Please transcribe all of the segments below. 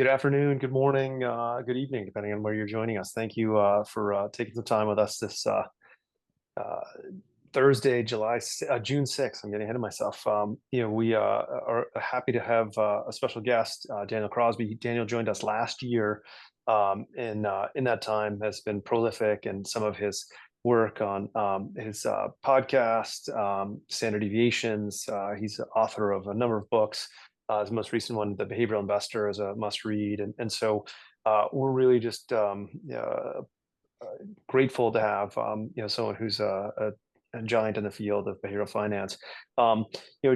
Good afternoon, good morning, good evening, depending on where you're joining us. Thank you for taking some time with us this uh, Thursday, June 6th. I'm getting ahead of myself. We are happy to have a special guest, Daniel Crosby. Daniel joined us last year, and in that time has been prolific in some of his work on his podcast, Standard Deviations. He's the author of a number of books. His most recent one, The Behavioral Investor, is a must read, and so we're really just grateful to have someone who's a giant in the field of behavioral finance.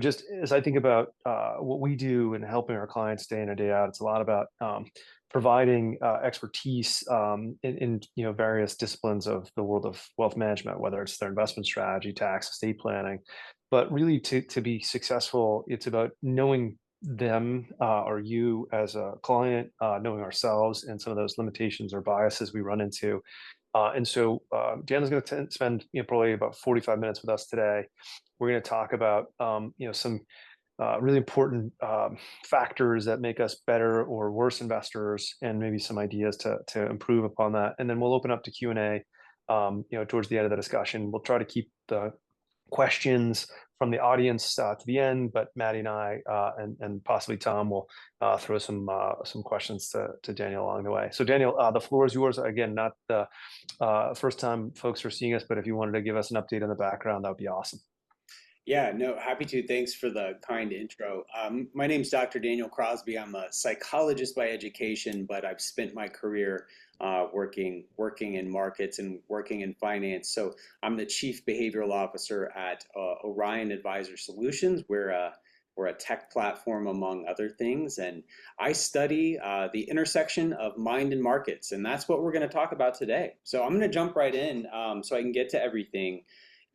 Just as I think about what we do and helping our clients day in and day out, it's a lot about providing expertise in various disciplines of the world of wealth management, whether it's their investment strategy, tax, estate planning. But really, to be successful, it's about knowing them or you as a client, knowing ourselves and some of those limitations or biases we run into. Jana's going to spend probably about 45 minutes with us today. We're going to talk about some really important factors that make us better or worse investors, and maybe some ideas to improve upon that. And then we'll open up to Q&A. Towards the end of the discussion, we'll try to keep the questions from the audience to the end, but Maddie and I and possibly Tom will throw some questions to Daniel along the way. So Daniel, the floor is yours. Again, not the first time folks are seeing us, but if you wanted to give us an update on the background, that would be awesome. Yeah, no, happy to. Thanks for the kind intro. My name's Dr. Daniel Crosby. I'm a psychologist by education, but I've spent my career working in markets and working in finance. So I'm the chief behavioral officer at Orion Advisor Solutions. We're a tech platform among other things, and I study the intersection of mind and markets, and that's what we're going to talk about today. So I'm going to jump right in so I can get to everything.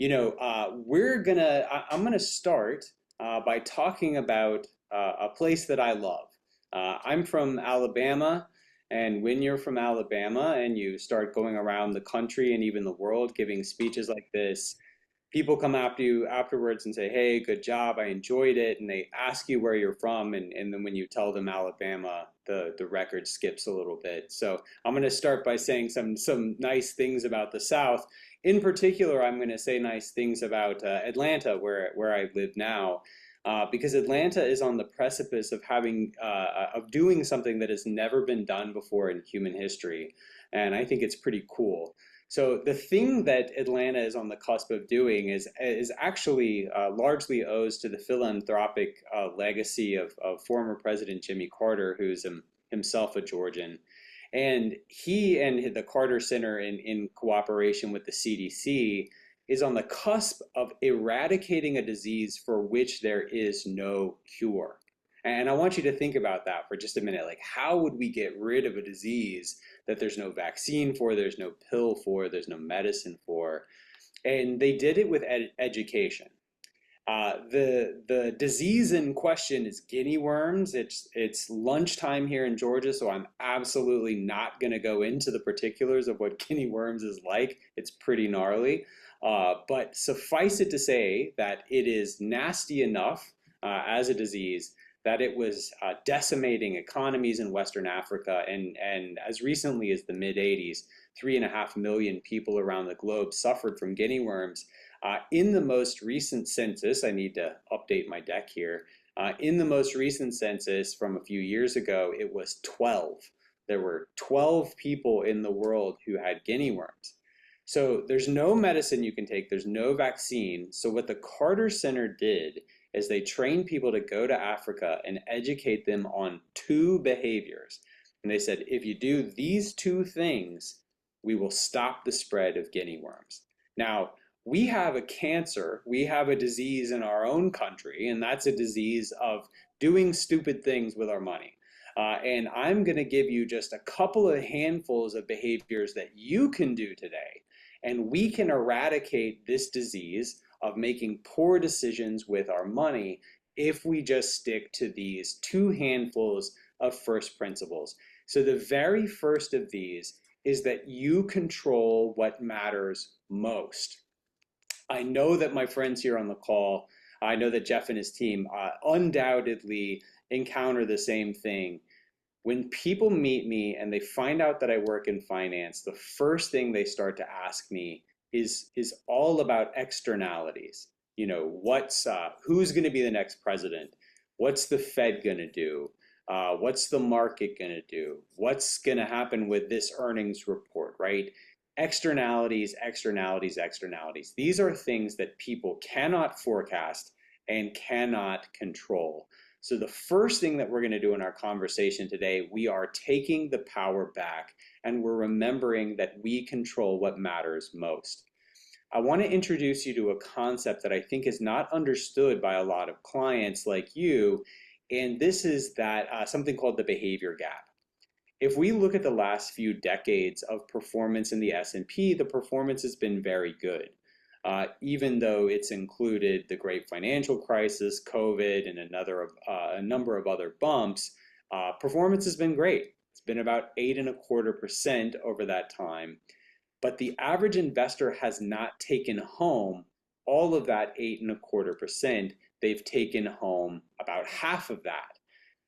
I'm gonna start by talking about a place that I love. I'm from Alabama, and when you're from Alabama and you start going around the country and even the world giving speeches like this, people come after you afterwards and say, "Hey, good job, I enjoyed it," and they ask you where you're from, and then when you tell them Alabama, the record skips a little bit. So I'm going to start by saying some nice things about the South. In particular, I'm going to say nice things about Atlanta, where I live now. Because Atlanta is on the precipice of doing something that has never been done before in human history, and I think it's pretty cool. So the thing that Atlanta is on the cusp of doing is actually largely owes to the philanthropic legacy of former President Jimmy Carter, who's himself a Georgian. And he and the Carter Center, in cooperation with the CDC, is on the cusp of eradicating a disease for which there is no cure. And I want you to think about that for just a minute. Like, how would we get rid of a disease that there's no vaccine for, there's no pill for, there's no medicine for? And they did it with education. The disease in question is guinea worms. It's lunchtime here in Georgia, so I'm absolutely not going to go into the particulars of what guinea worms is like. It's pretty gnarly, but suffice it to say that it is nasty enough as a disease that it was decimating economies in Western Africa, and as recently as the mid '80s, 3.5 million people around the globe suffered from guinea worms. In the most recent census, I need to update my deck here. In the most recent census from a few years ago, it was 12. There were 12 people in the world who had guinea worms. So there's no medicine you can take, there's no vaccine. So what the Carter Center did is they trained people to go to Africa and educate them on two behaviors. And they said, if you do these two things, we will stop the spread of guinea worms. Now, we have a cancer, we have a disease in our own country, and that's a disease of doing stupid things with our money. And I'm going to give you just a couple of handfuls of behaviors that you can do today, and we can eradicate this disease of making poor decisions with our money if we just stick to these two handfuls of first principles. So the very first of these is that you control what matters most. I know that my friends here on the call, I know that Jeff and his team undoubtedly encounter the same thing. When people meet me and they find out that I work in finance, the first thing they start to ask me is all about externalities. You know, who's going to be the next president? What's the Fed going to do? What's the market going to do? What's going to happen with this earnings report, right? Externalities, externalities, externalities. These are things that people cannot forecast and cannot control. So the first thing that we're going to do in our conversation today, we are taking the power back and we're remembering that we control what matters most. I want to introduce you to a concept that I think is not understood by a lot of clients like you, and this is that something called the behavior gap. If we look at the last few decades of performance in the S&P, the performance has been very good. Even though it's included the great financial crisis, COVID, and a number of other bumps, performance has been great. It's been about 8.25% over that time. But the average investor has not taken home all of that 8.25%. They've taken home about half of that.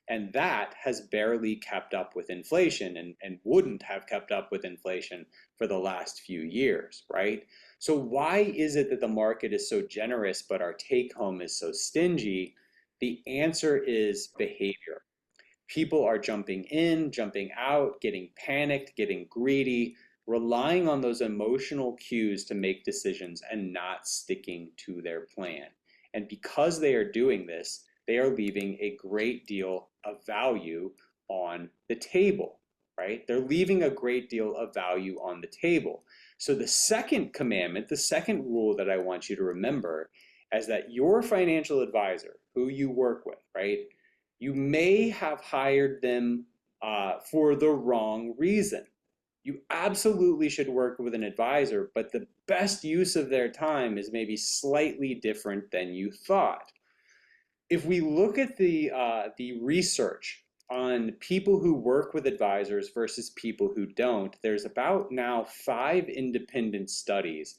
And that has barely kept up with inflation and wouldn't have kept up with inflation for the last few years, right? So why is it that the market is so generous, but our take home is so stingy? The answer is behavior. People are jumping in, jumping out, getting panicked, getting greedy, relying on those emotional cues to make decisions and not sticking to their plan. And because they are doing this, they are leaving a great deal of value on the table, right? They're leaving a great deal of value on the table. So the second commandment, the second rule that I want you to remember is that your financial advisor, who you work with, right? You may have hired them for the wrong reason. You absolutely should work with an advisor, but the best use of their time is maybe slightly different than you thought. If we look at the research on people who work with advisors versus people who don't, there's about now 5 independent studies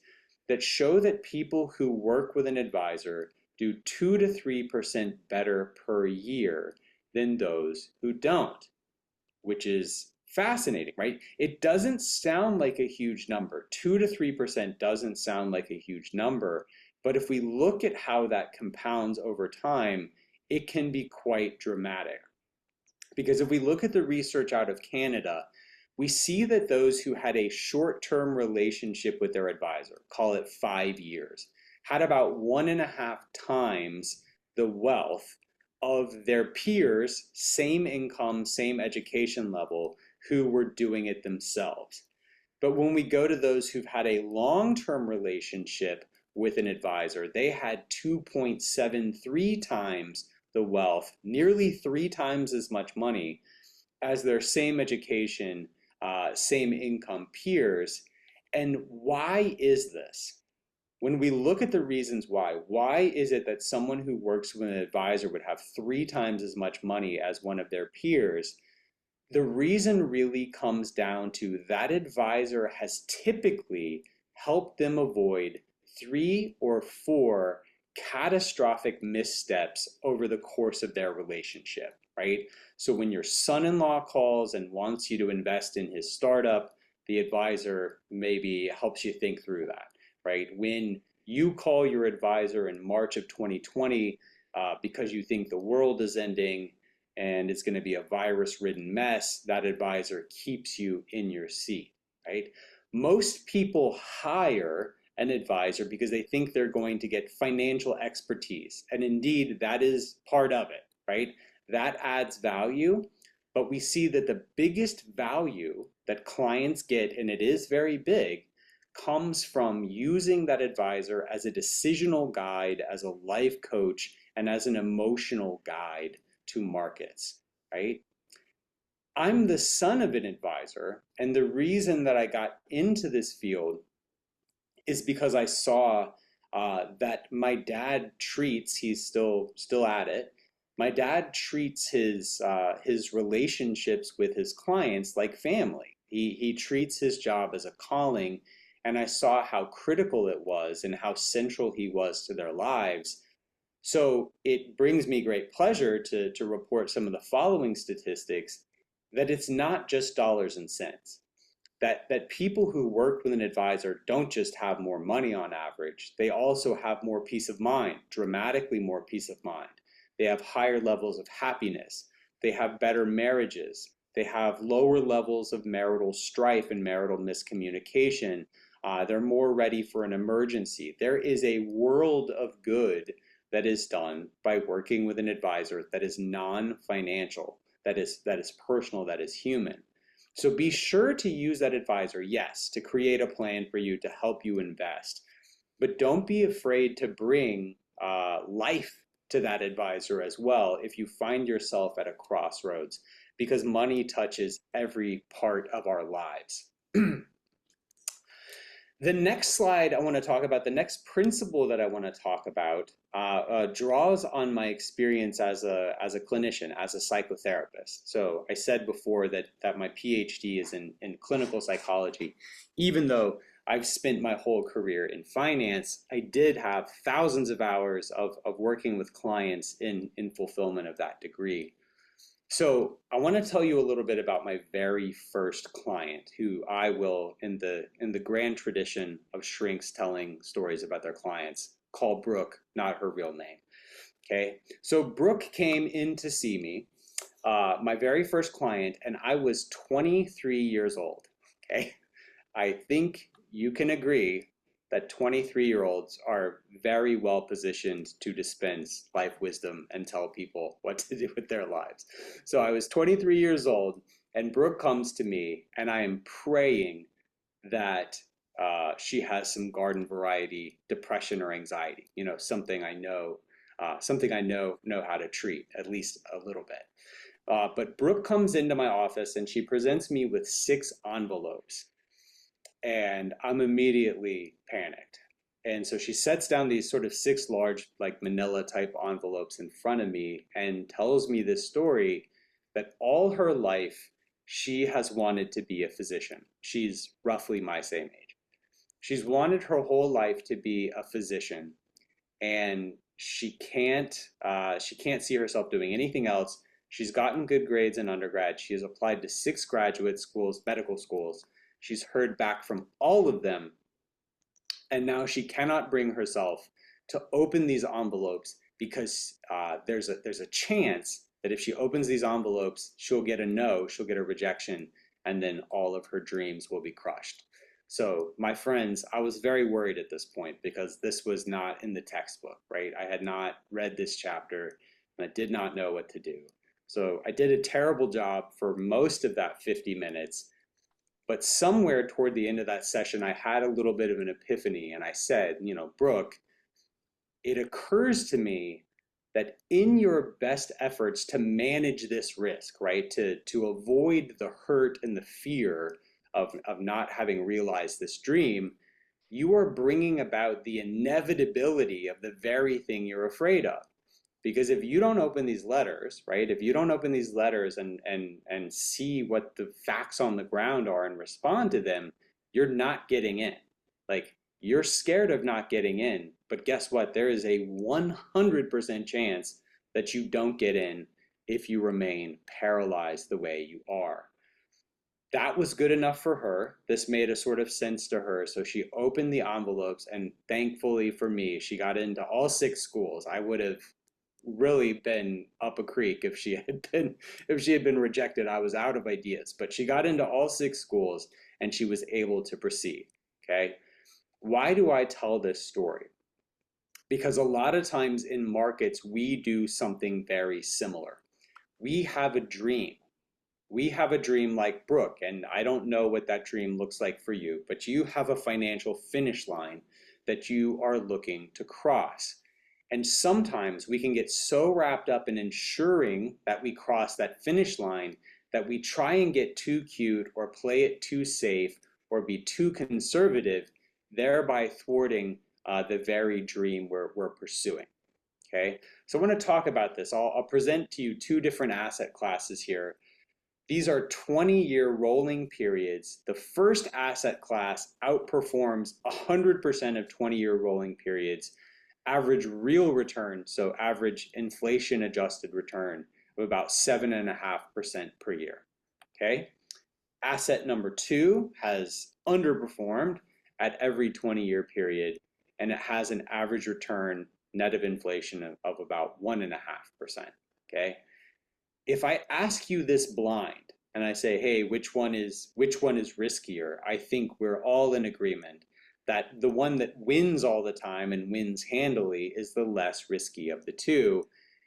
that show that people who work with an advisor do 2 to 3% better per year than those who don't, which is fascinating, right? It doesn't sound like a huge number. 2 to 3% doesn't sound like a huge number, but if we look at how that compounds over time, it can be quite dramatic. Because if we look at the research out of Canada, we see that those who had a short-term relationship with their advisor, call it 5 years, had about 1.5 times the wealth of their peers, same income, same education level, who were doing it themselves. But when we go to those who've had a long-term relationship with an advisor, they had 2.73 times the wealth, nearly 3 times as much money as their same education, same income peers. And why is this? When we look at the reasons why is it that someone who works with an advisor would have 3 times as much money as one of their peers? The reason really comes down to that advisor has typically helped them avoid 3 or 4 catastrophic missteps over the course of their relationship, right? So when your son-in-law calls and wants you to invest in his startup, the advisor maybe helps you think through that, right? When you call your advisor in March of 2020 because you think the world is ending and it's going to be a virus-ridden mess, that advisor keeps you in your seat, right? Most people hire an advisor because they think they're going to get financial expertise. And indeed, that is part of it, right? That adds value. But we see that the biggest value that clients get, and it is very big, comes from using that advisor as a decisional guide, as a life coach, and as an emotional guide to markets, right? I'm the son of an advisor, and the reason that I got into this field is because I saw that my dad treats, he's still at it. My dad treats his relationships with his clients like family. He treats his job as a calling, and I saw how critical it was and how central he was to their lives. So it brings me great pleasure to report some of the following statistics. that it's not just dollars and cents. That people who work with an advisor don't just have more money on average, they also have more peace of mind, dramatically more peace of mind. They have higher levels of happiness. They have better marriages. They have lower levels of marital strife and marital miscommunication. They're more ready for an emergency. There is a world of good that is done by working with an advisor that is non-financial, that is personal, that is human. So be sure to use that advisor, yes, to create a plan for you to help you invest. But don't be afraid to bring life to that advisor as well if you find yourself at a crossroads, because money touches every part of our lives. The next slide I want to talk about, the next principle that I want to talk about, draws on my experience as a clinician, as a psychotherapist. So I said before that my PhD is in clinical psychology. Even though I've spent my whole career in finance, I did have thousands of hours of working with clients in fulfillment of that degree. So I want to tell you a little bit about my very first client, who I will, in the grand tradition of shrinks telling stories about their clients, call Brooke, not her real name. Okay, so Brooke came in to see me, my very first client, and I was 23 years old. Okay, I think you can agree that 23-year-olds are very well positioned to dispense life wisdom and tell people what to do with their lives. So I was 23 years old, and Brooke comes to me, and I am praying that she has some garden variety depression or anxiety. You know, something I know, know how to treat at least a little bit. But Brooke comes into my office and she presents me with 6 envelopes, and I'm immediately panicked. And so she sets down these sort of 6 large, like manila type envelopes in front of me and tells me this story that all her life she has wanted to be a physician. She's roughly my same age. She's wanted her whole life to be a physician, and she can't see herself doing anything else. She's gotten good grades in undergrad. She has applied to 6 graduate schools, medical schools. She's heard back from all of them, and now she cannot bring herself to open these envelopes because there's a chance that if she opens these envelopes, she'll get a no, she'll get a rejection, and then all of her dreams will be crushed. So, my friends, I was very worried at this point because this was not in the textbook, right? I had not read this chapter and I did not know what to do. So, I did a terrible job for most of that 50 minutes. But somewhere toward the end of that session, I had a little bit of an epiphany, and I said, Brooke, it occurs to me that in your best efforts to manage this risk, right, to avoid the hurt and the fear of not having realized this dream, you are bringing about the inevitability of the very thing you're afraid of. Because if you don't open these letters, right, if you don't open these letters and see what the facts on the ground are and respond to them, you're not getting in. Like, you're scared of not getting in, but guess what? There is a 100% chance that you don't get in if you remain paralyzed the way you are. That was good enough for her. This made a sort of sense to her. So she opened the envelopes, and thankfully for me, she got into all 6 schools. I would have really been up a creek if she had been rejected. I was out of ideas, but she got into all 6 schools and she was able to proceed. Okay, why do I tell this story? Because a lot of times in markets we do something very similar. We have a dream. We have a dream like Brooke, and I don't know what that dream looks like for you, but you have a financial finish line that you are looking to cross. And sometimes we can get so wrapped up in ensuring that we cross that finish line that we try and get too cute or play it too safe or be too conservative, thereby thwarting the very dream we're pursuing. Okay, so I want to talk about this. I'll present to you 2 different asset classes here. These are 20-year rolling periods. The first asset class outperforms 100% of 20-year rolling periods. Average real return, so average inflation adjusted return of about 7.5% per year. okay? Asset number two has underperformed at every 20-year period, and it has an average return net of inflation of about 1.5%, okay? If I ask you this blind and I say, hey, which one is riskier? I think we're all in agreement that the one that wins all the time and wins handily is the less risky of the two.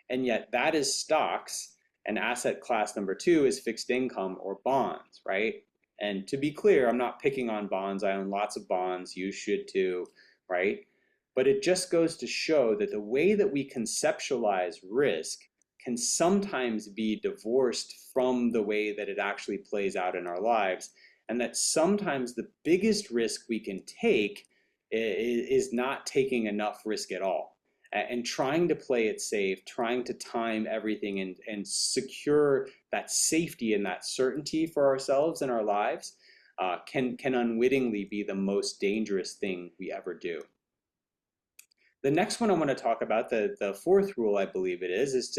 And yet that is stocks, and asset class number two is fixed income or bonds, right? And to be clear, I'm not picking on bonds. I own lots of bonds. You should too, right? But it just goes to show that the way that we conceptualize risk can sometimes be divorced from the way that it actually plays out in our lives. And that sometimes the biggest risk we can take is not taking enough risk at all. And trying to play it safe, trying to time everything and secure that safety and that certainty for ourselves and our lives can unwittingly be the most dangerous thing we ever do. The next one I want to talk about, the fourth rule, I believe it is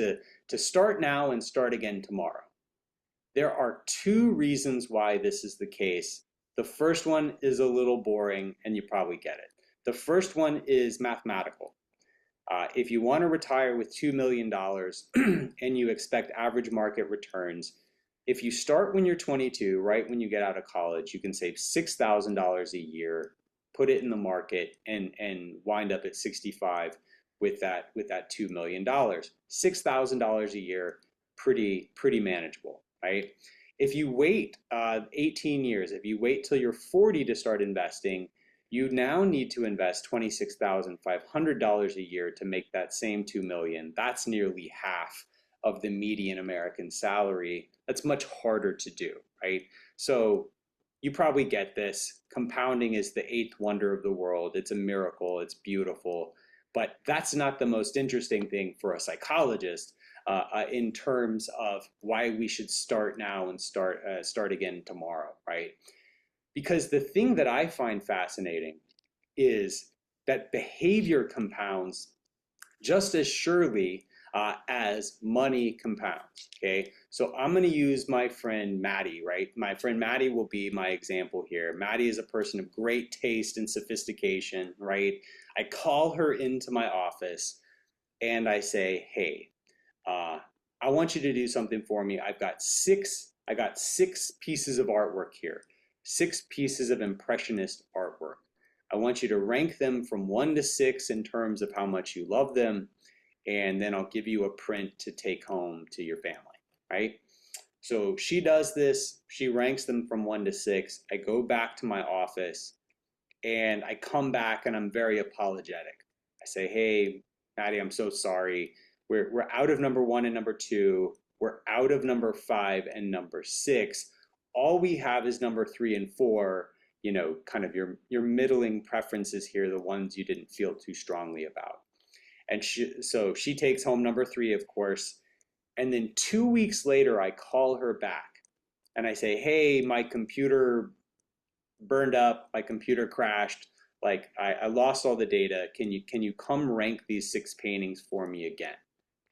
to start now and start again tomorrow. There are two reasons why this is the case. The first one is a little boring, and you probably get it. The first one is mathematical. If you want to retire with $2 million and you expect average market returns, if you start when you're 22, right when you get out of college, you can save $6,000 a year, put it in the market, and wind up at 65 with that $2 million. $6,000 a year, pretty manageable, right? If you wait 18 years, if you wait till you're 40 to start investing, you now need to invest $26,500 a year to make that same 2 million. That's nearly half of the median American salary. That's much harder to do, right? So you probably get this. Compounding is the eighth wonder of the world. It's a miracle. It's beautiful. But that's not the most interesting thing for a psychologist in terms of why we should start now and start again tomorrow, right? Because the thing that I find fascinating is that behavior compounds just as surely as money compounds, okay? So I'm gonna use my friend Maddie, right? My friend Maddie will be my example here. Maddie is a person of great taste and sophistication, right? I call her into my office and I say, hey, I want you to do something for me. I got six pieces of artwork here, 6 pieces of impressionist artwork. I want you to rank them from 1 to 6 in terms of how much you love them, and then I'll give you a print to take home to your family, right? So she does this, she ranks them from 1 to 6. I go back to my office and I come back and I'm very apologetic. I say, hey, Maddie, I'm so sorry. We're out of number 1 and number 2. We're out of number 5 and number 6. All we have is number 3 and 4, you know, kind of your middling preferences here, the ones you didn't feel too strongly about. And so she takes home number 3, of course. And then 2 weeks later, I call her back and I say, hey, my computer burned up, my computer crashed, like I lost all the data. Can you come rank these 6 paintings for me again?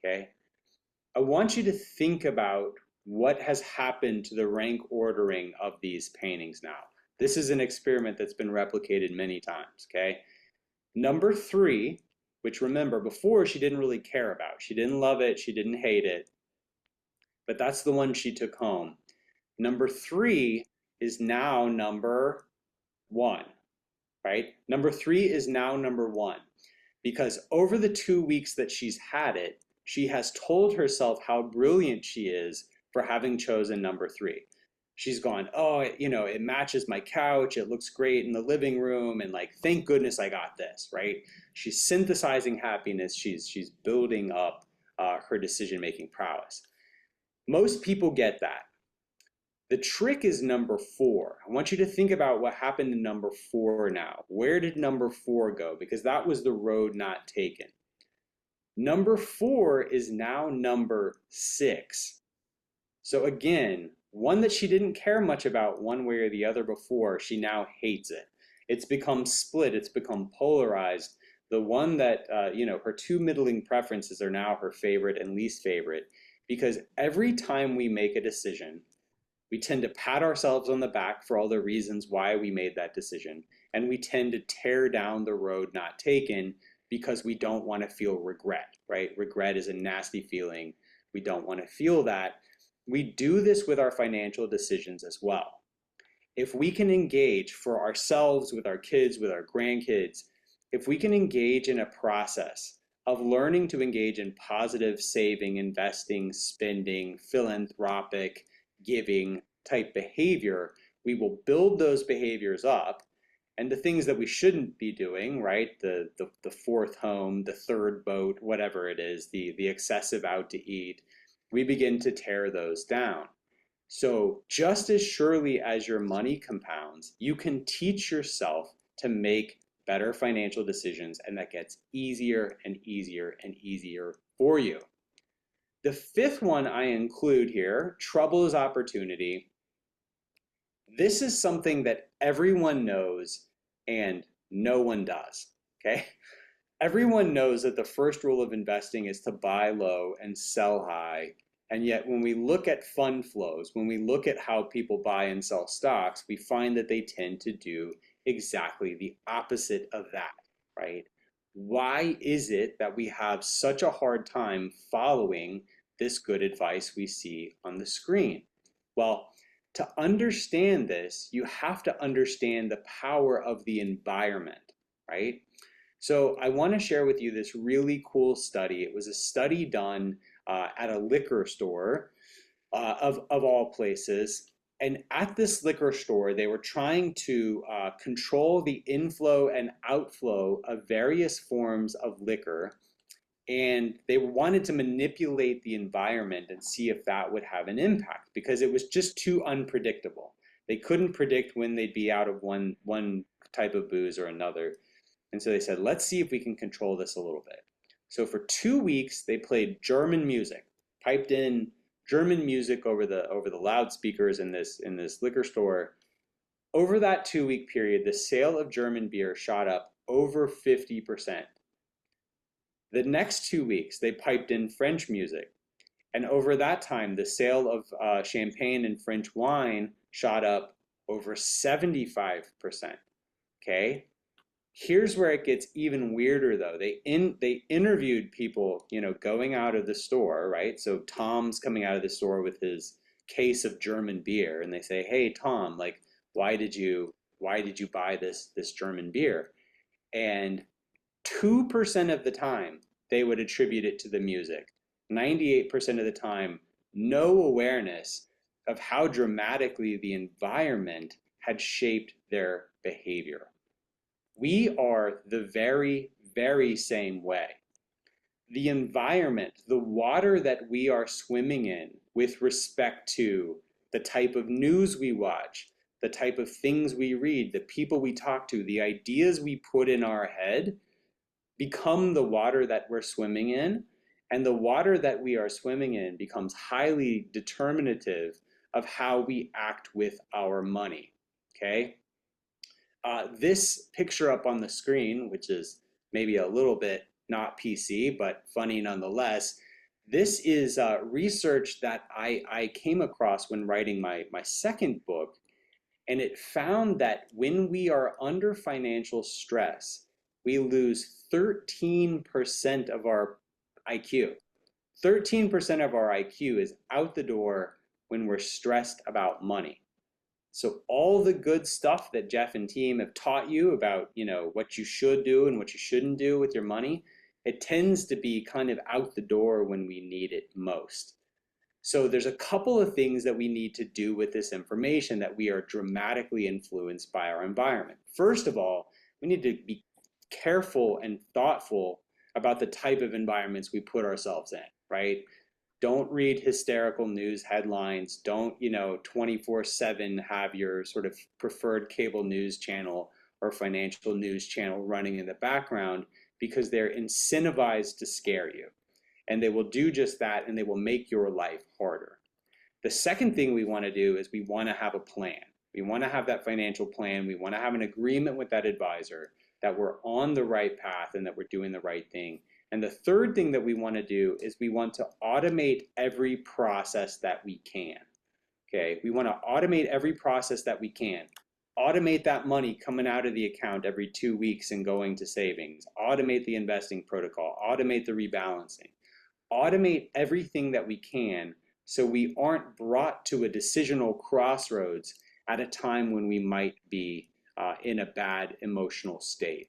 Okay. I want you to think about what has happened to the rank ordering of these paintings now. This is an experiment that's been replicated many times, okay? Number 3, which remember, before she didn't really care about. She didn't love it, she didn't hate it, but that's the one she took home. Number 3 is now number 1, right? Number 3 is now number 1 because over the 2 weeks that she's had it, she has told herself how brilliant she is for having chosen number 3. She's gone, oh, you know, it matches my couch, it looks great in the living room, and like, thank goodness I got this, right? She's synthesizing happiness, she's building up her decision-making prowess. Most people get that. The trick is number 4. I want you to think about what happened to number 4 now. Where did number 4 go? Because that was the road not taken. Number 4 is now number 6. So again, one that she didn't care much about one way or the other before, she now hates it. It's become split, it's become polarized. The one that, you know, her 2 middling preferences are now her favorite and least favorite, because every time we make a decision, We tend to pat ourselves on the back for all the reasons why we made that decision. And we tend to tear down the road not taken because we don't want to feel regret, right? Regret is a nasty feeling. We don't want to feel that. We do this with our financial decisions as well. If we can engage for ourselves, with our kids, with our grandkids, if we can engage in a process of learning to engage in positive saving, investing, spending, philanthropic, giving type behavior, we will build those behaviors up. And the things that we shouldn't be doing, right? The fourth home, the third boat, whatever it is, the excessive out to eat, we begin to tear those down. So just as surely as your money compounds, you can teach yourself to make better financial decisions, and that gets easier and easier and easier for you. The fifth one I include here, trouble is opportunity. This is something that everyone knows and no one does, okay? Everyone knows that the first rule of investing is to buy low and sell high. And yet, when we look at fund flows, when we look at how people buy and sell stocks, we find that they tend to do exactly the opposite of that, right? Why is it that we have such a hard time following this good advice we see on the screen? Well, to understand this, you have to understand the power of the environment, right? So I want to share with you this really cool study. It was a study done at a liquor store of all places. And at this liquor store, they were trying to control the inflow and outflow of various forms of liquor. And they wanted to manipulate the environment and see if that would have an impact because it was just too unpredictable. They couldn't predict when they'd be out of one type of booze or another. And so they said, let's see if we can control this a little bit. So for 2 weeks, they played German music, piped in German music over the loudspeakers in this liquor store. Over that 2-week period, the sale of German beer shot up over 50%. The next 2 weeks, they piped in French music. And over that time, the sale of champagne and French wine shot up over 75%. Okay? Here's where it gets even weirder though. They interviewed people, going out of the store, right? So Tom's coming out of the store with his case of German beer, and they say, "Hey Tom, like why did you buy this German beer?" And 2% of the time they would attribute it to the music. 98% of the time, no awareness of how dramatically the environment had shaped their behavior. We are the very, very same way. The environment, the water that we are swimming in with respect to the type of news we watch, the type of things we read, the people we talk to, the ideas we put in our head become the water that we're swimming in. And the water that we are swimming in becomes highly determinative of how we act with our money, okay? This picture up on the screen, which is maybe a little bit not PC, but funny nonetheless, this is research that I came across when writing my second book, and it found that when we are under financial stress, we lose 13% of our IQ. 13% of our IQ is out the door when we're stressed about money. So all the good stuff that Jeff and team have taught you about, what you should do and what you shouldn't do with your money, it tends to be kind of out the door when we need it most. So there's a couple of things that we need to do with this information that we are dramatically influenced by our environment. First of all, we need to be careful and thoughtful about the type of environments we put ourselves in, right? Don't read hysterical news headlines. Don't, 24/7 have your sort of preferred cable news channel or financial news channel running in the background because they're incentivized to scare you. And they will do just that, and they will make your life harder. The second thing we want to do is we want to have a plan. We want to have that financial plan. We want to have an agreement with that advisor that we're on the right path and that we're doing the right thing. And the third thing that we want to do is we want to automate every process that we can. Okay, we want to automate every process that we can. Automate that money coming out of the account every 2 weeks and going to savings. Automate the investing protocol. Automate the rebalancing. Automate everything that we can so we aren't brought to a decisional crossroads at a time when we might be in a bad emotional state.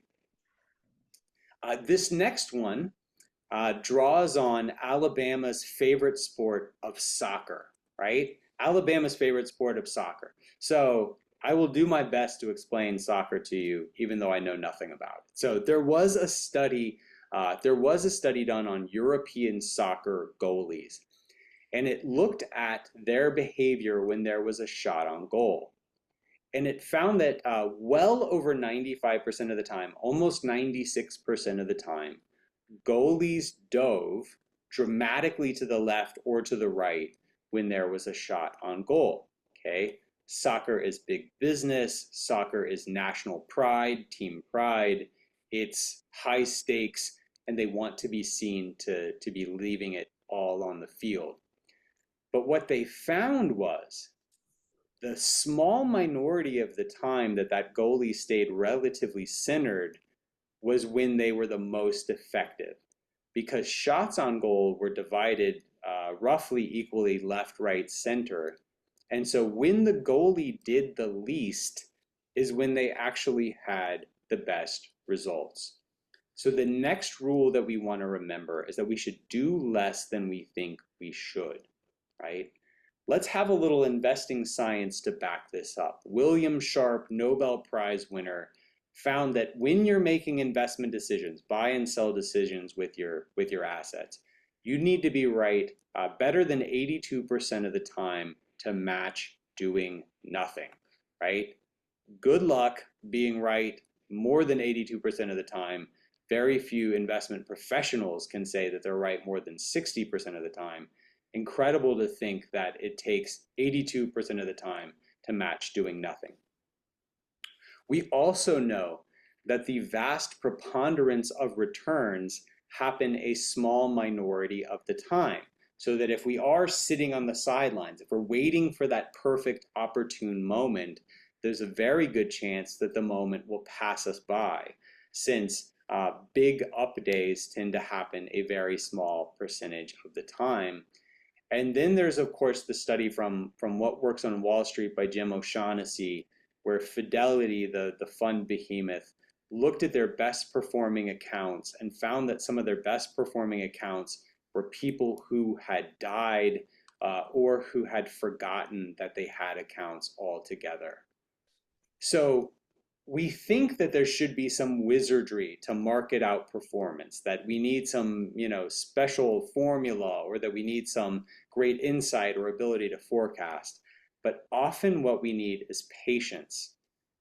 This next one draws on Alabama's favorite sport of soccer, right? Alabama's favorite sport of soccer. So I will do my best to explain soccer to you, even though I know nothing about it. So there was a study done on European soccer goalies, and it looked at their behavior when there was a shot on goal. And it found that well over 95% of the time, almost 96% of the time, goalies dove dramatically to the left or to the right when there was a shot on goal. Okay, soccer is big business. Soccer is national pride, team pride. It's high stakes, and they want to be seen to be leaving it all on the field. But what they found was the small minority of the time that that goalie stayed relatively centered was when they were the most effective, because shots on goal were divided roughly equally left, right, center. And so when the goalie did the least is when they actually had the best results. So the next rule that we want to remember is that we should do less than we think we should, right? Let's have a little investing science to back this up. William Sharpe, Nobel Prize winner, found that when you're making investment decisions, buy and sell decisions with your assets, you need to be right better than 82% of the time to match doing nothing, right? Good luck being right more than 82% of the time. Very few investment professionals can say that they're right more than 60% of the time. Incredible to think that it takes 82% of the time to match doing nothing. We also know that the vast preponderance of returns happen a small minority of the time. So that if we are sitting on the sidelines, if we're waiting for that perfect opportune moment, there's a very good chance that the moment will pass us by, since big up days tend to happen a very small percentage of the time. And then there's, of course, the study from What Works on Wall Street by Jim O'Shaughnessy, where Fidelity, the fund behemoth, looked at their best performing accounts and found that some of their best performing accounts were people who had died or who had forgotten that they had accounts altogether. So we think that there should be some wizardry to market out performance, that we need some, special formula, or that we need some great insight or ability to forecast. But often what we need is patience.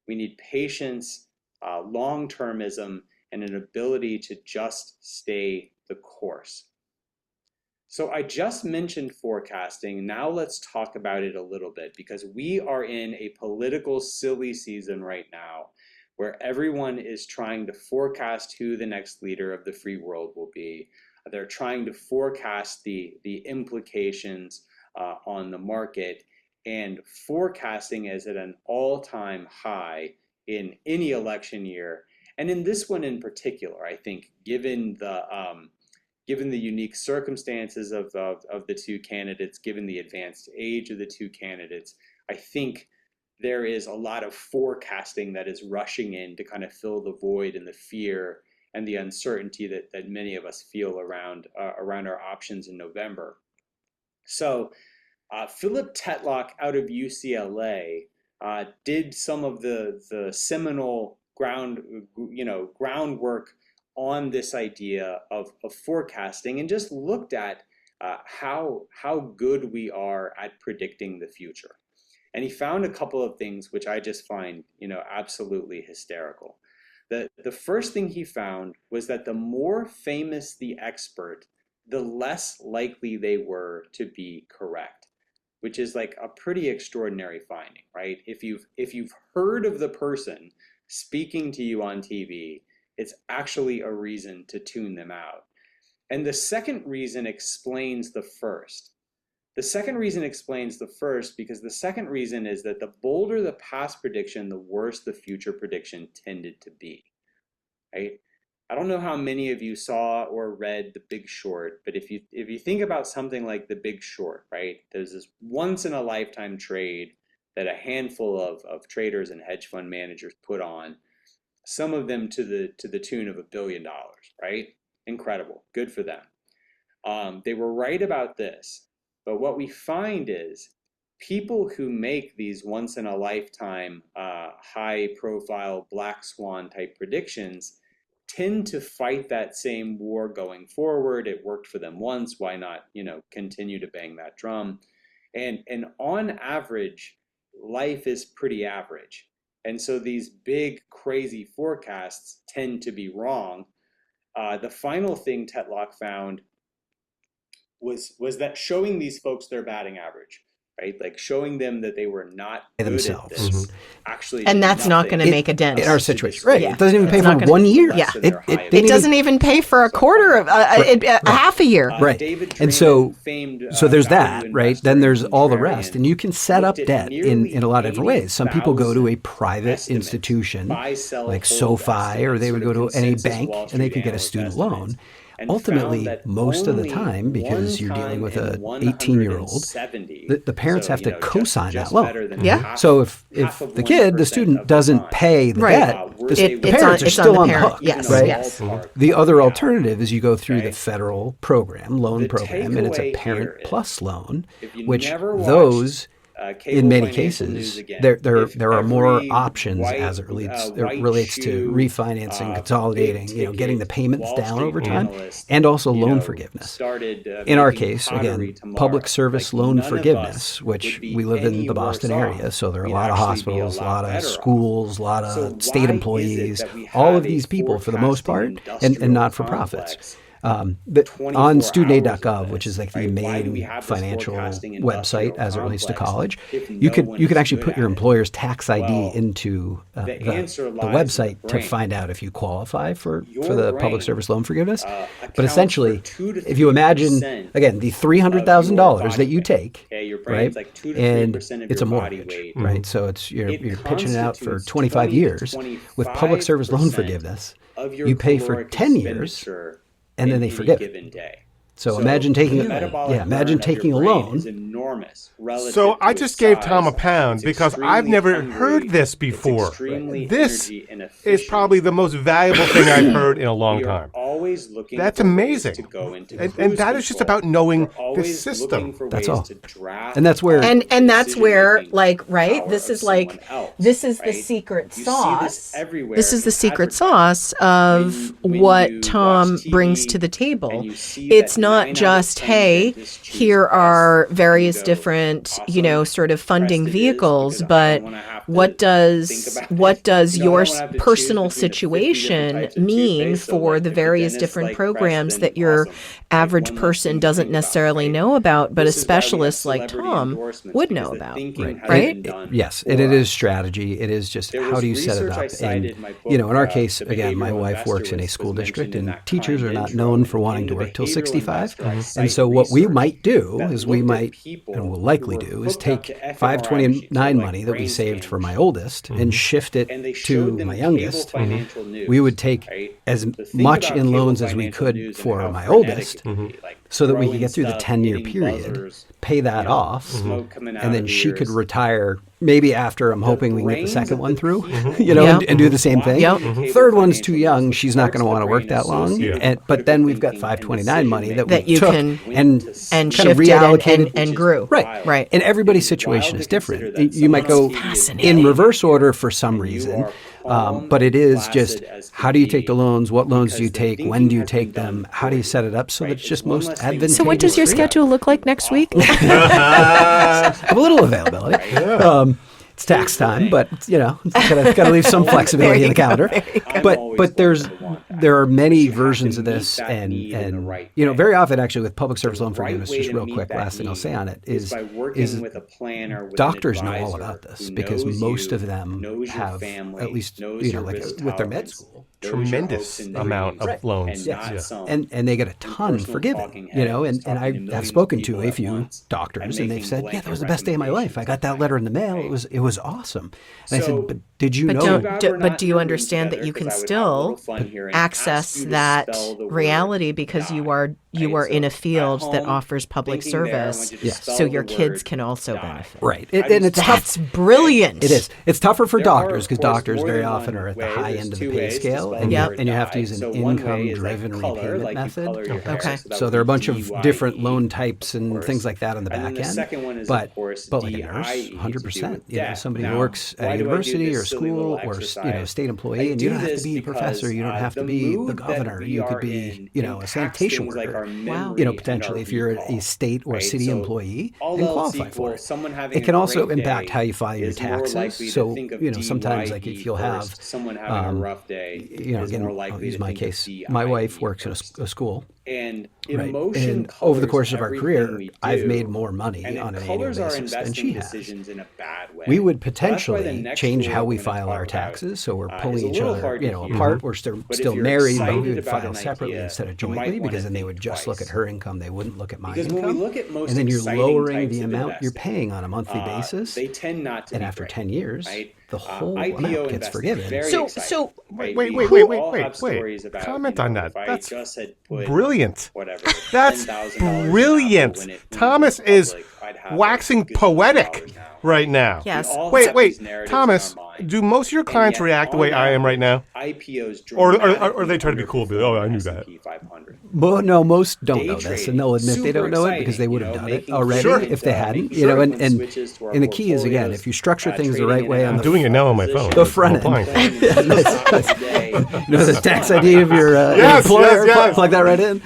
We need patience, long-termism, and an ability to just stay the course. So I just mentioned forecasting. Now let's talk about it a little bit, because we are in a political silly season right now where everyone is trying to forecast who the next leader of the free world will be. They're trying to forecast the implications on the market, and forecasting is at an all-time high in any election year. And in this one in particular, I think, given the unique circumstances of the two candidates, given the advanced age of the two candidates, I think there is a lot of forecasting that is rushing in to kind of fill the void and the fear and the uncertainty that many of us feel around our options in November. So Philip Tetlock out of UCLA did some of the seminal groundwork on this idea of forecasting, and just looked at how good we are at predicting the future. And he found a couple of things which I just find, absolutely hysterical. The first thing he found was that the more famous the expert, the less likely they were to be correct, which is like a pretty extraordinary finding, right? If you've heard of the person speaking to you on TV, it's actually a reason to tune them out. And the second reason explains the first. The second reason explains the first, because the second reason is that the bolder the past prediction, the worse the future prediction tended to be, right? I don't know how many of you saw or read The Big Short, but if you think about something like The Big Short, right? There's this once in a lifetime trade that a handful of traders and hedge fund managers put on, some of them to the tune of $1 billion, right? Incredible, good for them. They were right about this, but what we find is people who make these once in a lifetime, high profile black swan type predictions tend to fight that same war going forward. It worked for them once, why not, continue to bang that drum? And on average, life is pretty average. And so these big, crazy forecasts tend to be wrong. The final thing Tetlock found was that showing these folks their batting average, right? Like showing them that they were not good themselves. at this, actually, And that's not going to make a dent. In our situation, right? Yeah. It doesn't even pay It's for not gonna- 1 year. Yeah. It It doesn't even pay for a quarter of half a year. Right. David And Draymond, so famed, there's value that, right? investor Then there's and all the contrarian, rest. And you can set up looked at debt in nearly a lot of different ways. Some people go to a private 80,000 institution buy-sell like hold SoFi, or they would go estimates, to sort of any consensus bank Wall and they Street could get a analyst student estimates, loan. and Ultimately, found that most of the only time, because you're dealing with a one 18-year-old, 170, the parents have to co-sign just that loan. better than Yeah. half- So if half of the kid, the 1% student, of doesn't time, pay the Right. debt, were the they- the It's parents are it's on still the on the parent. hook, Yes, right? yes. The other alternative is you go through the Okay. federal program, loan The program, and it's a takeaway parent here is, plus loan, if you which never watched, those cable in many financial news cases, again, there are more every options white, as it relates white to shoe, refinancing, consolidating, big-ticket getting the payments Wall down Street over time, analyst, and also loan forgiveness. started, In our making case, pottery again, tomorrow. public service Like, loan none of forgiveness, us which would be we live in any the Boston worse area, off. so there are a We'd lot of actually be a hospitals, a lot lot of better off. schools, a lot So of state why is it employees, that we all have of a these people, for the most part, forecasting and not-for-profits. On studentaid.gov, which is like the main financial website as it relates to college, you could actually put your employer's tax ID into the website to find out if you qualify for the public service loan forgiveness. But essentially, if you imagine, again, the $300,000 that you take, right, and it's a mortgage, right? So it's you're pitching it out for 25 years. With public service loan forgiveness, you pay for 10 years, and then they forgive it. So imagine taking a loan. Is enormous relative So to I its just gave size. Tom a pound It's because I've extremely never hungry. heard this It's before. extremely This energy is inefficient. probably the most valuable thing I've heard in a long We are time. always looking That's for ways amazing. to go into And cruise that is just control. about knowing We're the always system. looking for That's ways all. to draft And that's where- And that's where, decision-making like, right, power this of is like, someone else, this is the right? secret You see sauce. this everywhere This is the in secret advertising. sauce of When what you Tom watch TV brings to the and table. you see It's that not 9 out of just, 10 hey, dentists choose here Crest, are various you go, different, awesome, sort of funding Crest it is, vehicles, because I but don't wanna have to what think does about what it. does I don't your wanna have to choose personal between the 50 different situation types of mean toothpaste, so, for like, the if various dentist different like Crest, programs then that your awesome. Like, average one less person thing to doesn't think about, necessarily right? know about, but a This is why we have specialist like celebrity Tom endorsements, would because know the about. thinking has Right? been done Yes, for and it us. is strategy. It is just There how was do you set it research I up? cited And in my in our book, case, The again, my Behavioral wife Investor works in a was school district, mentioned in and that teachers kind are not intro. known for And wanting in to the work till Behavioral 65. Investor, I And cite so what we research might do that is we looked at might, people and will who likely were do, is hooked up take to fMRI 529 machines, so, money like that we brain saved scan for my machines. oldest and shift it And they to showed them my cable youngest. financial news, We would take right? as The thing much about in cable loans as we financial could news and for how my frenetic oldest, it can be, like so that we could throwing get through the stuff, 10-year hitting period, buzzers, pay that you know, off, smoke coming out and of then the she could ears. retire maybe after I'm hoping we can get the brains second of one the through, people Yep. and do the same thing. Yep. Cable Third one's too financial young. news, She's not going to parts want of to the work brain that long. associated with But then we've got critical thinking and 529 money that we That you took can- and and kind of shifted reallocated. and grew. Right. Right. And everybody's It's situation wild is to consider different. that You might go someone on TV is Fascinating. in yelling reverse at you, order for some and you reason. are calm But it and is placid just as can how do you be, take the loans? What loans do you because the take? When do thinking you has been take them? done How do you for set you, it up so right? that it's It's just one most less thing to advantageous? So what does your for you? schedule look like next week? I have a little availability. It's tax time, but gotta leave some flexibility in the calendar. I'm But always but there's going to want that. there are many You have to versions of meet this, that and need in the right you know, way. very often actually with public service The loan right forgiveness, way just to real meet quick, that last thing I'll say need on it is by working with a planner, with an doctors know all advisor about this who because knows most you, of them knows your have, family, at least, knows you know, your like risk with their med tolerance, school. knows your hopes Tremendous and amount dreams, of loans. and Yes. not Yeah. some And they get a ton impersonal forgiven, talking you know, head and who's talking to I millions have of spoken to people a at few once doctors, and and they've making said, yeah, that was the blanket best day of my life. I got that letter in the mail. recommendations, It was awesome. And I said, So but did you But know? but do you understand that you can still access that reality because you are in a field that offers public service, so your kids can also benefit. Right. And it's That's tough. brilliant. It is. It's tougher for There are, doctors of because course, doctors more very than often one are at the way. high There's end of two the pay ways to scale, spell and the you word have to die. use an So one way is like income-driven color, repayment like you method. color your hair. Okay. So, that So would there are a be bunch of different DYE, loan types and course. things like that on the And then back the end. second one is, but of course, but like a nurse, DIE, to do 100%. with You know, debt. somebody who Now, works at why a do I do university this or silly school little or exercise? state I employee, and do you don't have to this be a professor. because, You don't have the to be the mood that governor. we You could are be, in a impacts sanitation things like worker. our memory You know, and potentially our if you're a recall, state or right? city So, employee all and else qualify equal, for it. someone having It can a also great impact day how you file your is more taxes. likely to So, think of sometimes like if DYE you'll have, first. Someone having a rough day is again, more I'll likely use to my think case. of My DIE wife works in first. a school. And Right. emotion And over the colors course of our everything career, we I've do, made more money and on it an annual colors our basis than investing she has. decisions in a bad way. We would So that's why the potentially next change rule how I'm we gonna file talk our about, taxes, so we're is pulling a each little other, hard to hear. apart. We're still But if still you're married, but excited we would about file an separately idea, instead of you might jointly, wanna because then they think would just look twice. at her income. They wouldn't look at my Because when we income. look at most And then you're exciting lowering types the of amount you're investing, paying on a monthly basis. they tend not to And be after great, 10 years, right? the whole IPO amount gets investing, forgiven. very So- exciting, so- right? Wait, We wait, all have wait. stories about, Comment on that. if I That's just had put brilliant. whatever, That's $10,000 in Apple brilliant. when it went Thomas is public, I'd have waxing like $1 poetic gazillion now. right now. Yes. We all Wait, have wait, these narratives Thomas, in our mind. do most of your And clients yet, react the on way I am right now? IPOs Or dramatically they try to be cool, but, oh, I knew that. S&P 500. No, most don't Day know this, trading, and they'll admit they super don't know it because they exciting, would have done it making already Sure. if they hadn't. making sure And when switches to our the key is, again, portfolios, if you structure things the trading right in way and on out I'm the doing it now on my phone. The front I'm end. applying. the tax ID of your Yes, employer, yes. plug that right in.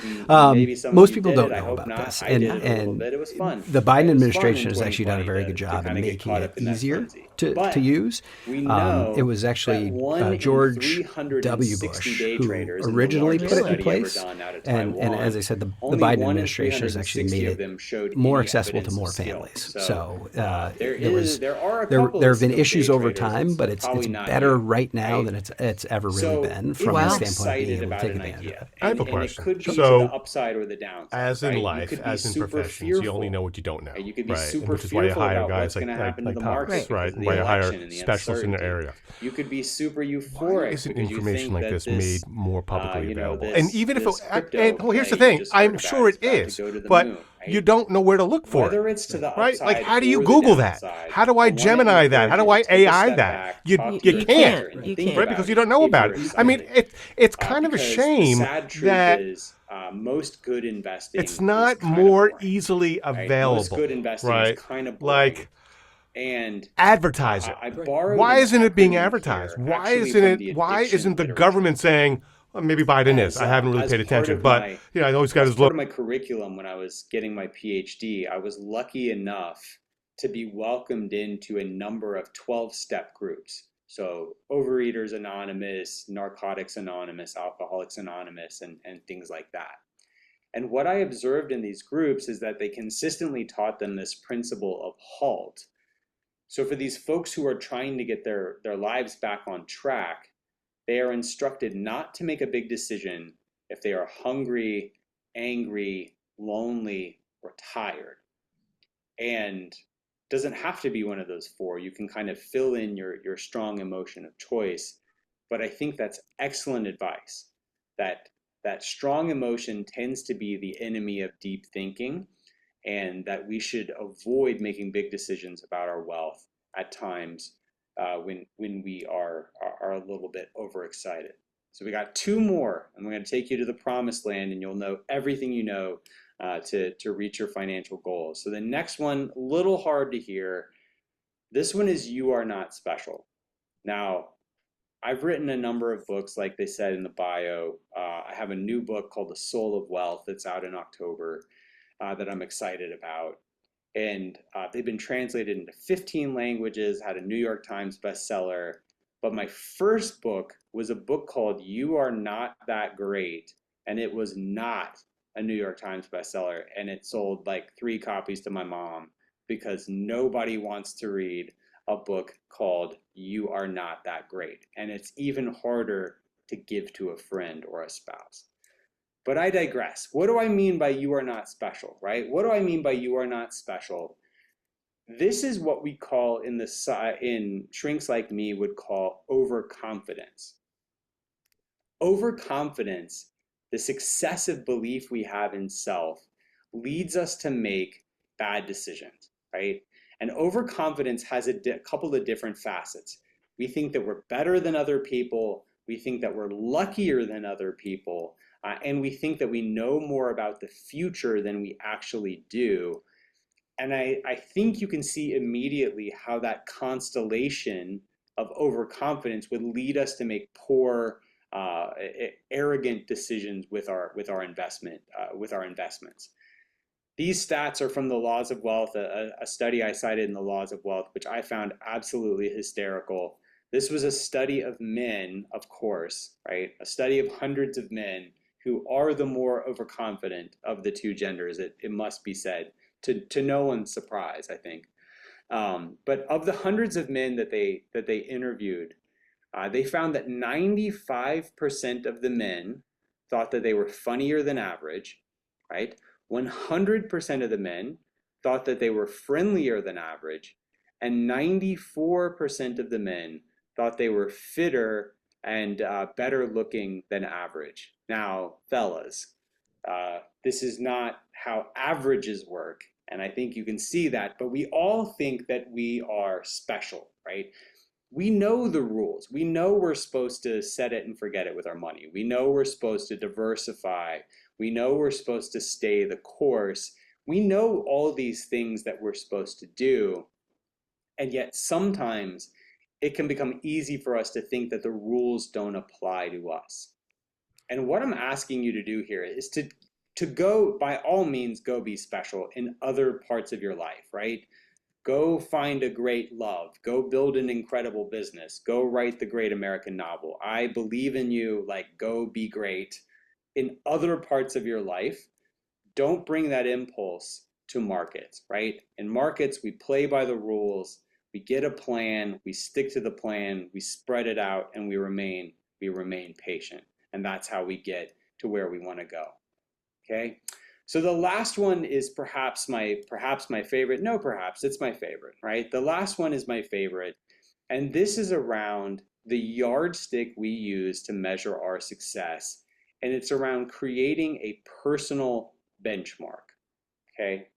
Maybe some of Most you people did don't it. I know hope about not. this, I did it a little and bit. It was fun. the It Biden was administration fun in has actually done a 2020 very good to job in kinda get making caught it up in that easier frenzy. to But use. we know It was actually that 1 in George W. 360 Bush day who traders in the originally largest put it in study ever place, done out of and Taiwan, as I said, the only Biden 1 in administration has actually 360 made of them it showed more any accessible to evidence more of skill. families. So, So there are a there couple have of been skilled issues day over traders. time, but it's probably not better you, right now right? than it's ever really So been if from you're the standpoint of being excited able to about take an advantage of idea, it. I have a and question. it could be So, to the upside or the downside. As in right? life, you could be as in super professions, you only fearful. know what you don't know. Right? You could be right? super Which is why you fearful hire about guys what's like, going to happen to the Thomas, market Right. because right? of And the why you hire election and the specialists in the uncertainty. area. You could be super euphoric Why isn't because you information think like that this this made more publicly available? this, And even if this it, crypto and well, here's the play you thing, just heard I'm about sure it about to is, go to the but moon, right? you don't know where to look for Whether it. it's to the Right? upside Like, how do you or the Google that? downside, How do I wanna Gemini that? How do I encourage you to take a AI step that? back, You talk to you your can't, advisor, and You think can't. right? about Because you it don't know if about you're it. I mean, excited. it's kind of a Because shame the sad truth that is, most good investing it's not is kinda more boring, easily right? Most available, good investing right? is kind of boring. Like, And advertise it. I borrowed Why an isn't it being acronym advertised? here, Why actually isn't from it? the Why addiction isn't the literature. government saying, well, maybe Biden is? I haven't really As paid part attention, of but my- I always got As his part look. of my curriculum when I was getting my PhD, I was lucky enough to be welcomed into a number of 12-step groups. So Overeaters Anonymous, Narcotics Anonymous, Alcoholics Anonymous, and things like that. And what I observed in these groups is that they consistently taught them this principle of HALT. So for these folks who are trying to get their lives back on track, they are instructed not to make a big decision if they are hungry, angry, lonely, or tired. And it doesn't have to be one of those four. You can kind of fill in your strong emotion of choice. But I think that's excellent advice, that strong emotion tends to be the enemy of deep thinking, and that we should avoid making big decisions about our wealth at times when we are a little bit overexcited. So we got 2 more, and we're going to take you to the promised land, and you'll know everything you know to reach your financial goals. So the next one, a little hard to hear. This one is You Are Not Special. Now, I've written a number of books, like they said in the bio. I have a new book called The Soul of Wealth that's out in October that I'm excited about. And they've been translated into 15 languages, had a New York Times bestseller. But my first book was a book called You Are Not That Great, and it was not a New York Times bestseller, and it sold like 3 copies to my mom because nobody wants to read a book called You Are Not That Great. And it's even harder to give to a friend or a spouse. But I digress. What do I mean by you are not special, right? What do I mean by you are not special? This is what we call in Shrinks Like Me would call overconfidence. Overconfidence, this excessive belief we have in self, leads us to make bad decisions, right? And overconfidence has a couple of different facets. We think that we're better than other people. We think that we're luckier than other people. And we think that we know more about the future than we actually do. And I think you can see immediately how that constellation of overconfidence would lead us to make poor, arrogant decisions with our investments. These stats are from the Laws of Wealth, a study I cited in the Laws of Wealth, which I found absolutely hysterical. This was a study of men, of course, right? A study of hundreds of men who are the more overconfident of the two genders, it must be said, to no one's surprise, I think. But of the hundreds of men that they interviewed, they found that 95% of the men thought that they were funnier than average, right? 100% of the men thought that they were friendlier than average, and 94% of the men thought they were fitter and better looking than average. Now, fellas, this is not how averages work, and I think you can see that, but we all think that we are special, right? We know the rules. We know we're supposed to set it and forget it with our money. We know we're supposed to diversify. We know we're supposed to stay the course. We know all these things that we're supposed to do, and yet sometimes it can become easy for us to think that the rules don't apply to us. And what I'm asking you to do here is to go, by all means, go be special in other parts of your life, right? Go find a great love. Go build an incredible business. Go write the great American novel. I believe in you, like, go be great. In other parts of your life, don't bring that impulse to markets, right? In markets, we play by the rules. We get a plan, we stick to the plan, we spread it out, and we remain patient. And that's how we get to where we want to go. Okay? So the last one is perhaps my favorite. No, perhaps it's my favorite, right? The last one is my favorite. And this is around the yardstick we use to measure our success. And it's around creating a personal benchmark. Okay?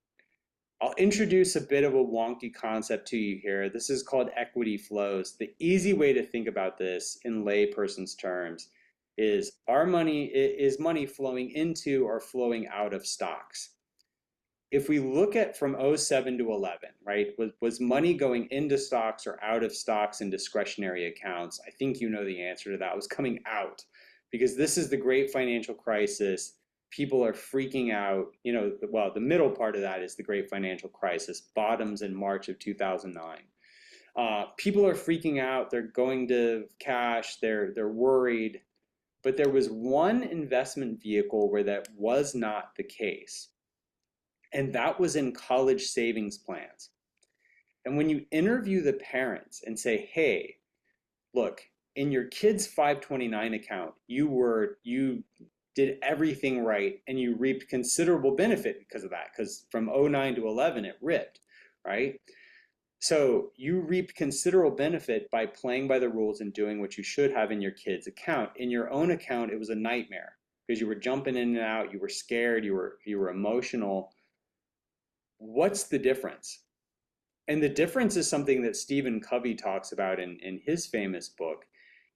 I'll introduce a bit of a wonky concept to you here. This is called equity flows. The easy way to think about this in layperson's terms is money flowing into or flowing out of stocks. If we look at from 07 to 11, right, was money going into stocks or out of stocks and discretionary accounts? I think you know the answer to that. It was coming out, because this is the great financial crisis. People are freaking out. You know, well, the middle part of that is the great financial crisis, bottoms in March of 2009. People are freaking out. They're going to cash. They're worried. But there was one investment vehicle where that was not the case, and that was in college savings plans. And when you interview the parents and say, hey, look, in your kid's 529 account, you did everything right and you reaped considerable benefit because of that, because from 09 to 11 it ripped, right? So you reaped considerable benefit by playing by the rules and doing what you should have in your kid's account. In your own account, it was a nightmare because you were jumping in and out, you were scared, you were emotional. What's the difference? And the difference is something that Stephen Covey talks about in his famous book.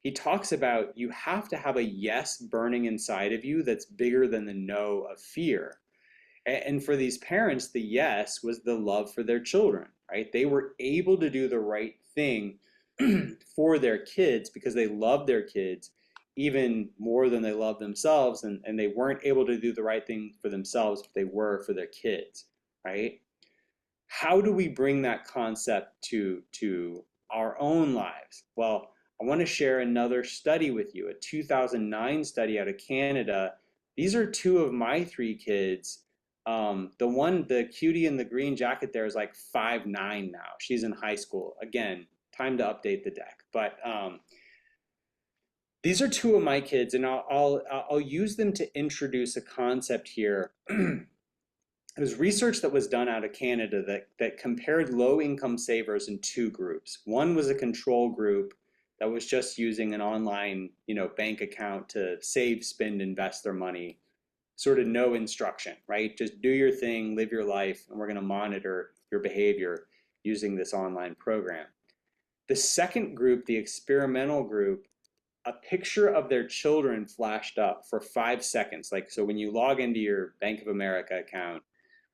He talks about you have to have a yes burning inside of you that's bigger than the no of fear. And for these parents, the yes was the love for their children, right? They were able to do the right thing for their kids because they loved their kids even more than they loved themselves. And they weren't able to do the right thing for themselves, but they were for their kids, right? How do we bring that concept to our own lives? Well, I want to share another study with you, a 2009 study out of Canada. These are two of my three kids. The cutie in the green jacket there is like 5'9" now. She's in high school. Again, time to update the deck. But these are two of my kids, and I'll use them to introduce a concept here. There's research that was done out of Canada that compared low-income savers in two groups. One was a control group that was just using an online, bank account to save, spend, invest their money, sort of no instruction, right? Just do your thing, live your life, and we're going to monitor your behavior using this online program. The second group, the experimental group, a picture of their children flashed up for 5 seconds. So when you log into your Bank of America account,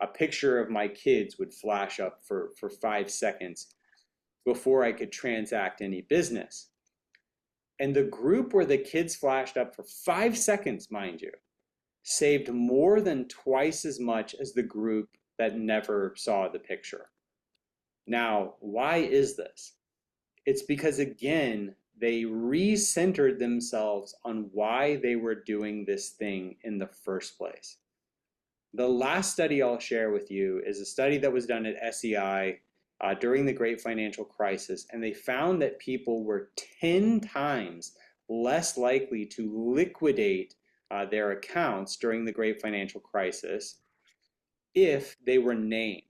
a picture of my kids would flash up for 5 seconds before I could transact any business. And the group where the kids flashed up for 5 seconds, mind you, saved more than twice as much as the group that never saw the picture. Now, why is this? It's because, again, they re-centered themselves on why they were doing this thing in the first place. The last study I'll share with you is a study that was done at SEI during the Great Financial Crisis, and they found that people were 10 times less likely to liquidate their accounts during the Great Financial Crisis if they were named.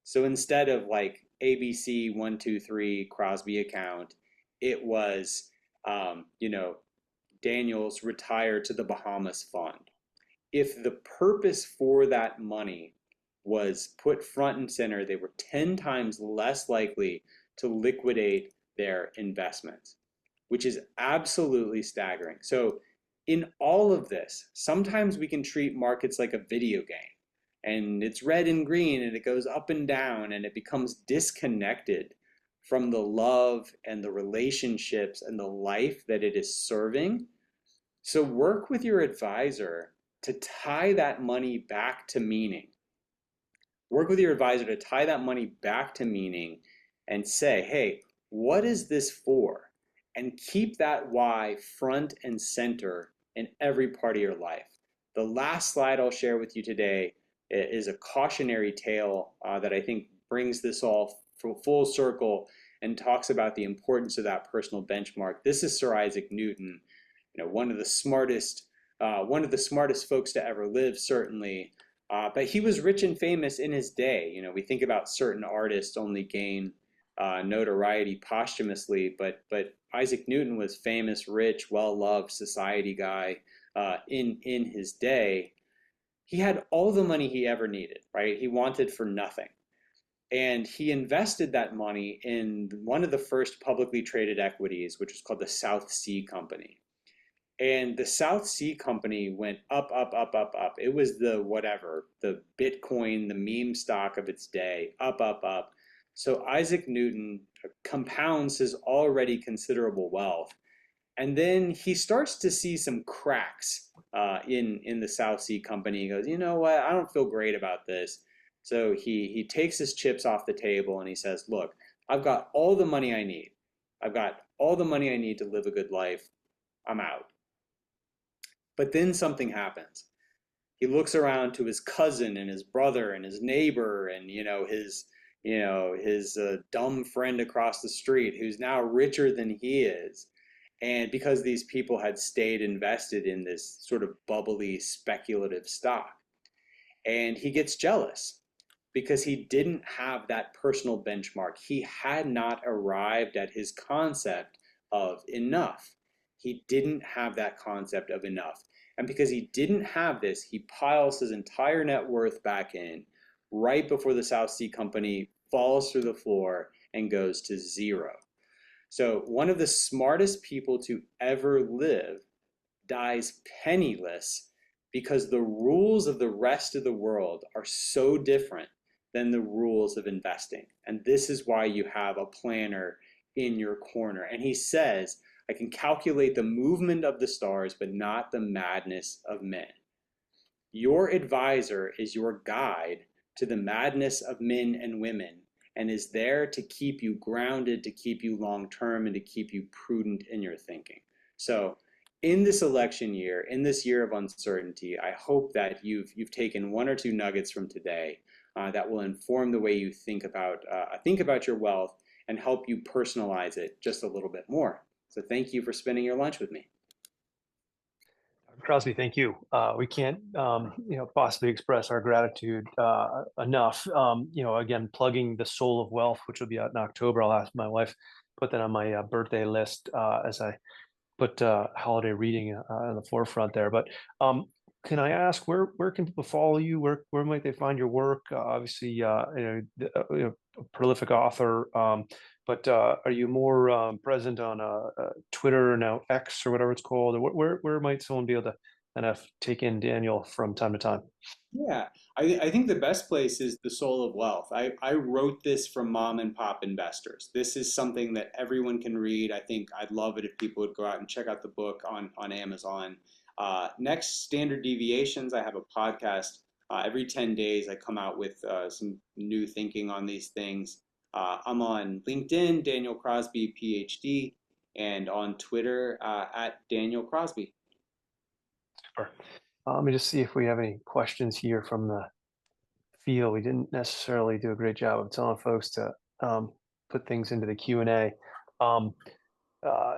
So instead of like ABC 123 Crosby account, it was, Daniel's retire to the Bahamas fund. If the purpose for that money was put front and center, they were 10 times less likely to liquidate their investments, which is absolutely staggering. So in all of this, sometimes we can treat markets like a video game, and it's red and green and it goes up and down and it becomes disconnected from the love and the relationships and the life that it is serving. So work with your advisor to tie that money back to meaning. Work with your advisor to tie that money back to meaning and say, hey, what is this for? And keep that why front and center in every part of your life. The last slide I'll share with you today is a cautionary tale that I think brings this all full circle and talks about the importance of that personal benchmark. This is Sir Isaac Newton, one of the smartest folks to ever live, certainly. But he was rich and famous in his day. We think about certain artists only gain notoriety posthumously, but Isaac Newton was famous, rich, well-loved society guy in his day. He had all the money he ever needed, right? He wanted for nothing. And he invested that money in one of the first publicly traded equities, which was called the South Sea Company. And the South Sea Company went up, up, up, up, up. It was the Bitcoin, the meme stock of its day, up, up, up. So Isaac Newton compounds his already considerable wealth. And then he starts to see some cracks in the South Sea Company. He goes, you know what? I don't feel great about this. So he takes his chips off the table and he says, look, I've got all the money I need. I've got all the money I need to live a good life. I'm out. But then something happens. He looks around to his cousin and his brother and his neighbor and his dumb friend across the street who's now richer than he is. And because these people had stayed invested in this sort of bubbly speculative stock. And he gets jealous because he didn't have that personal benchmark. He had not arrived at his concept of enough. He didn't have that concept of enough. And because he didn't have this, he piles his entire net worth back in right before the South Sea Company falls through the floor and goes to zero. So one of the smartest people to ever live dies penniless because the rules of the rest of the world are so different than the rules of investing. And this is why you have a planner in your corner. And he says, I can calculate the movement of the stars, but not the madness of men. Your advisor is your guide to the madness of men and women. and is there to keep you grounded, to keep you long-term, and to keep you prudent in your thinking. So in this election year, in this year of uncertainty, I hope that you've taken one or two nuggets from today that will inform the way you think about your wealth and help you personalize it just a little bit more. So thank you for spending your lunch with me. Crosby, thank you. We can't, possibly express our gratitude enough. Again, plugging the Soul of Wealth, which will be out in October. I'll ask my wife put that on my birthday list as I put holiday reading in the forefront there. But can I ask where can people follow you? Where might they find your work? Obviously, a prolific author. But are you more present on Twitter, now X or whatever it's called? Or where might someone be able to kind of take in Daniel from time to time? Yeah, I think the best place is The Soul of Wealth. I wrote this for mom and pop investors. This is something that everyone can read. I think I'd love it if people would go out and check out the book on Amazon. Next, Standard Deviations. I have a podcast. Every 10 days, I come out with some new thinking on these things. I'm on LinkedIn, Daniel Crosby, PhD, and on Twitter at Daniel Crosby. Super. Let me just see if we have any questions here from the field. We didn't necessarily do a great job of telling folks to put things into the Q&A.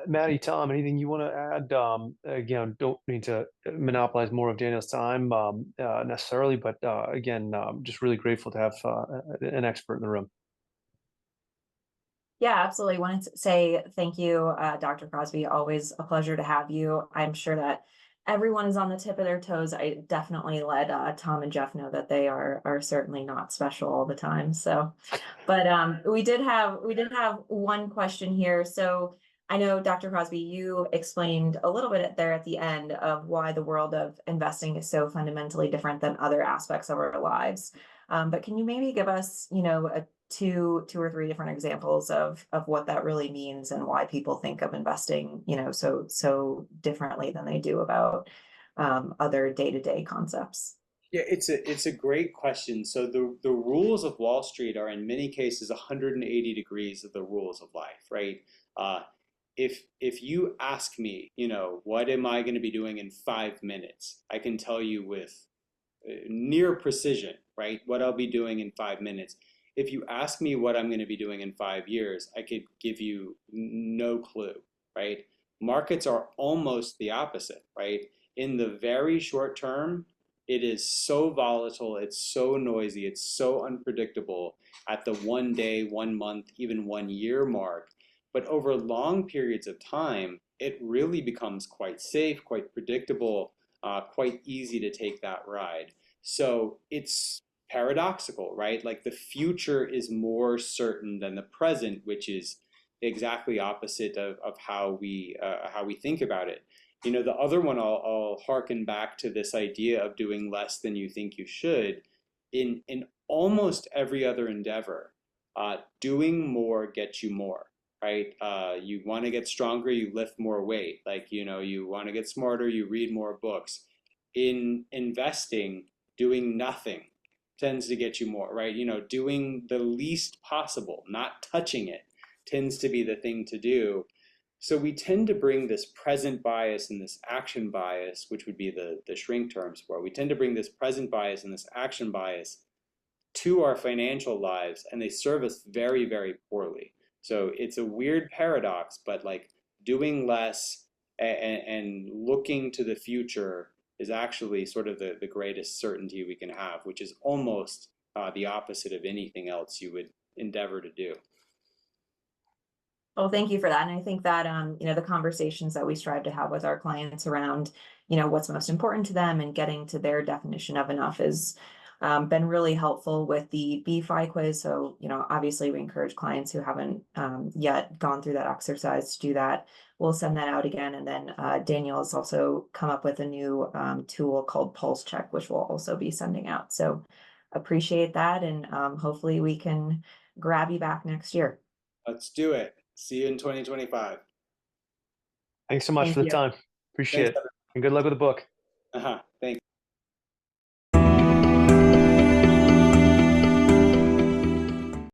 Maddie, Tom, anything you want to add? Again, don't mean to monopolize more of Daniel's time necessarily, but again, just really grateful to have an expert in the room. Yeah, absolutely. Wanted to say thank you, Dr. Crosby. Always a pleasure to have you. I'm sure that everyone is on the tip of their toes. I definitely let Tom and Jeff know that they are certainly not special all the time. So, but we did have one question here. So I know, Dr. Crosby, you explained a little bit there at the end of why the world of investing is so fundamentally different than other aspects of our lives. But can you maybe give us, two or three different examples of what that really means and why people think of investing, so differently than they do about other day-to-day concepts? Yeah, it's a great question. So the rules of Wall Street are in many cases 180 degrees of the rules of life, right? If you ask me, what am I going to be doing in 5 minutes? I can tell you with near precision, right, what I'll be doing in 5 minutes. If you ask me what I'm going to be doing in 5 years, I could give you no clue, right? Markets are almost the opposite, right? In the very short term, it is so volatile, it's so noisy, it's so unpredictable at the 1 day, 1 month, even 1 year mark. But over long periods of time, it really becomes quite safe, quite predictable, quite easy to take that ride. So it's paradoxical, right? Like the future is more certain than the present, which is exactly opposite of how we think about it. The other one, I'll harken back to this idea of doing less than you think you should. In almost every other endeavor, doing more gets you more, right? You want to get stronger, you lift more weight. Like, you want to get smarter, you read more books. In investing, doing nothing tends to get you more, right? Doing the least possible, not touching it, tends to be the thing to do. So we tend to bring this present bias and this action bias, which would be the shrink terms for it. We tend to bring this present bias and this action bias to our financial lives, and they serve us very, very poorly. So it's a weird paradox, but like doing less and looking to the future is actually sort of the greatest certainty we can have, which is almost the opposite of anything else you would endeavor to do. Well, thank you for that. And I think that, the conversations that we strive to have with our clients around, what's most important to them and getting to their definition of enough has been really helpful with the BFI quiz. So, obviously we encourage clients who haven't yet gone through that exercise to do that. We'll send that out again. And then Daniel has also come up with a new tool called Pulse Check, which we'll also be sending out. So appreciate that. And hopefully we can grab you back next year. Let's do it. See you in 2025. Thanks so much for the time. Appreciate it. And good luck with the book. Thanks.